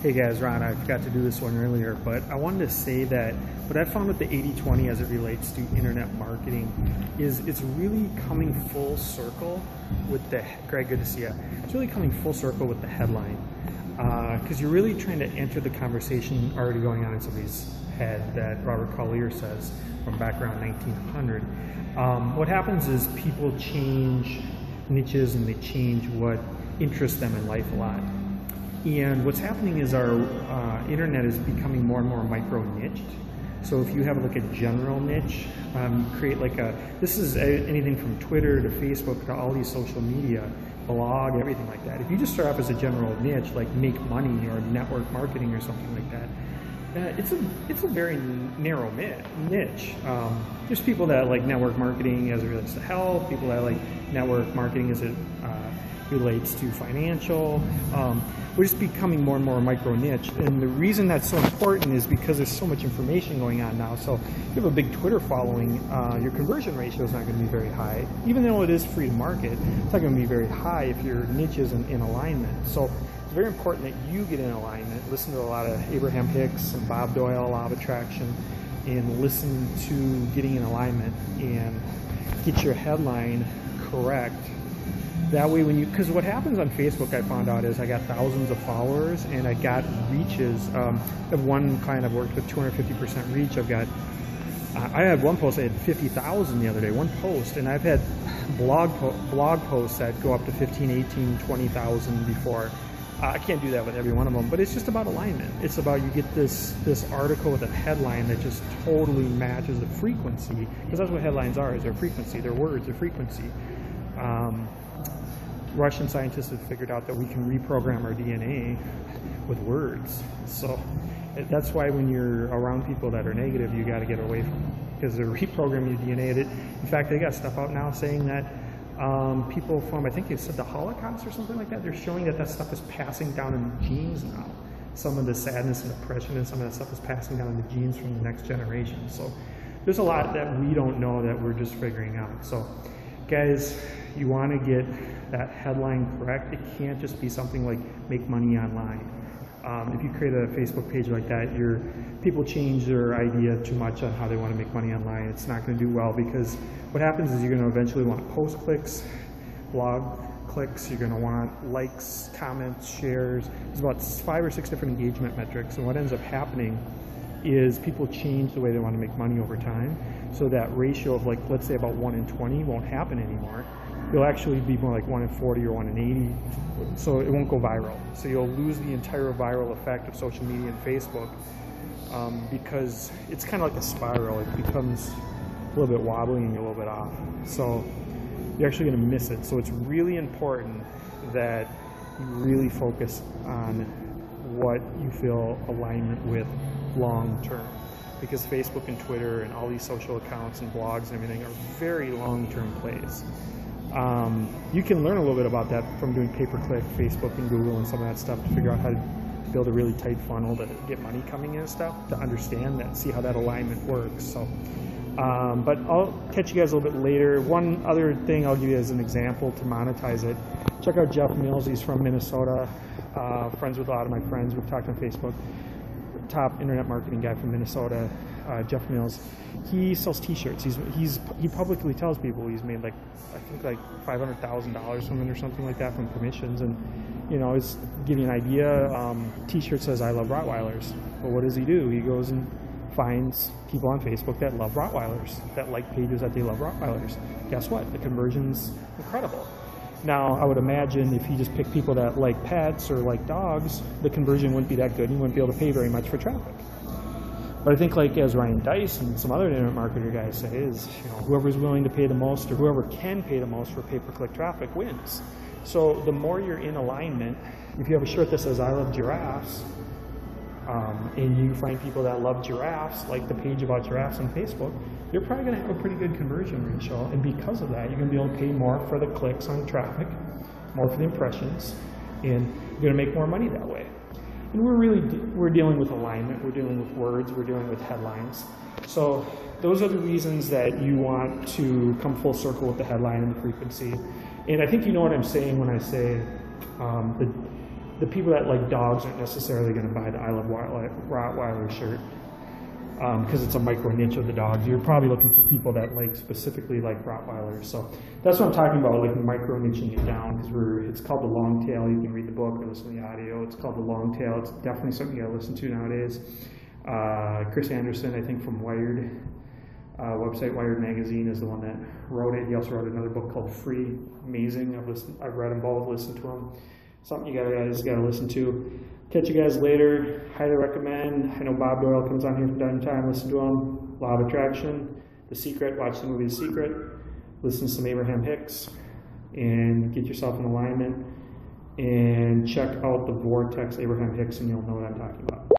Hey guys, Ron, I forgot to do this one earlier, but I wanted to say that what I found with the 80-20 as it relates to internet marketing is it's really coming full circle with the, Greg, good to see you. It's really coming full circle with the headline. Because you're really trying to enter the conversation already going on in somebody's head that Robert Collier says from back around 1900. What happens is people change niches and they change what interests them in life a lot. And what's happening is our internet is becoming more and more micro-niched. So if you have like a general niche, create like a, this is anything from Twitter to Facebook to all these social media, blog, everything like that. If you just start off as a general niche, like make money or network marketing or something like that, it's a very narrow niche. There's people that like network marketing as it relates to health, people that like network marketing as it relates to financial. We're just becoming more and more micro niche, and the reason that's so important is because there's so much information going on now. So if you have a big Twitter following, your conversion ratio is not going to be very high. Even though it is free to market, it's not going to be very high if your niche isn't in alignment. So it's very important that you get in alignment. Listen to a lot of Abraham Hicks and Bob Doyle, Law of Attraction, and listen to getting in alignment and get your headline correct. That way when you, because what happens on Facebook I found out is I got thousands of followers and I got reaches. I have one client I've worked with 250% reach. I've got, I had one post, I had 50,000 the other day, one post, and I've had blog posts that go up to 15, 18, 20,000 before. I can't do that with every one of them, but it's just about alignment. It's about you get this article with a headline that just totally matches the frequency, because that's what headlines are, is their frequency, their words, their frequency. Russian scientists have figured out that we can reprogram our DNA with words. So that's why when you're around people that are negative, you got to get away from them, because they're reprogramming your DNA. In fact, they got stuff out now saying that people from, I think they said the Holocaust or something like that, they're showing that that stuff is passing down in the genes now. Some of the sadness and depression and some of that stuff is passing down in the genes from the next generation. So there's a lot that we don't know that we're just figuring out. So guys, you want to get that headline correct. It can't just be something like make money online. If you create a Facebook page like that, people change their idea too much on how they want to make money online. It's not going to do well, because what happens is you're going to eventually want post clicks, blog clicks, you're going to want likes, comments, shares. There's about 5 or 6 different engagement metrics, and what ends up happening is people change the way they want to make money over time. So that ratio of, like, let's say about 1 in 20 won't happen anymore. It'll actually be more like 1 in 40 or 1 in 80, so it won't go viral. So you'll lose the entire viral effect of social media and Facebook, because it's kind of like a spiral. It becomes a little bit wobbly and you're a little bit off. So you're actually going to miss it. So it's really important that you really focus on what you feel alignment with long term, because Facebook and Twitter and all these social accounts and blogs and everything are very long-term plays. You can learn a little bit about that from doing pay-per-click, Facebook and Google and some of that stuff to figure out how to build a really tight funnel to get money coming in and stuff, to understand that, see how that alignment works. So, but I'll catch you guys a little bit later. One other thing I'll give you as an example to monetize it. Check out Jeff Mills. He's from Minnesota, friends with a lot of my friends. We've talked on Facebook. Top internet marketing guy from Minnesota, Jeff Mills. He sells T-shirts. He publicly tells people he's made like, I think like $500,000 from it or something like that from commissions. And you know, it's give you an idea. T-shirt says "I love Rottweilers." But what does he do? He goes and finds people on Facebook that love Rottweilers, that like pages that they love Rottweilers. Guess what? The conversion's incredible. Now, I would imagine if he just picked people that like pets or like dogs, the conversion wouldn't be that good. He wouldn't be able to pay very much for traffic. But I think, like as Ryan Dice and some other internet marketer guys say, is whoever's willing to pay the most or whoever can pay the most for pay-per-click traffic wins. So the more you're in alignment, if you have a shirt that says "I love giraffes," and you find people that love giraffes, like the page about giraffes on Facebook, you're probably going to have a pretty good conversion ratio. And because of that, you're going to be able to pay more for the clicks on traffic, more for the impressions, and you're going to make more money that way. And we're dealing with alignment, we're dealing with words, we're dealing with headlines. So those are the reasons that you want to come full circle with the headline and the frequency. And I think you know what I'm saying when I say the people that like dogs aren't necessarily going to buy the I Love Rottweiler shirt because it's a micro niche of the dogs. You're probably looking for people that like specifically like Rottweilers. So that's what I'm talking about, like micro niching it down, because it's called the long tail. You can read the book or listen to the audio. It's called the long tail. It's definitely something you got to listen to nowadays. Chris Anderson, I think from Wired, website Wired Magazine, is the one that wrote it. He also wrote another book called Free. Amazing. I've read them both, listened to them. Something you guys got to listen to. Catch you guys later. Highly recommend. I know Bob Doyle comes on here from time to time. Listen to him. Law of Attraction, The Secret. Watch the movie The Secret. Listen to some Abraham Hicks, and get yourself in alignment. And check out the Vortex Abraham Hicks, and you'll know what I'm talking about.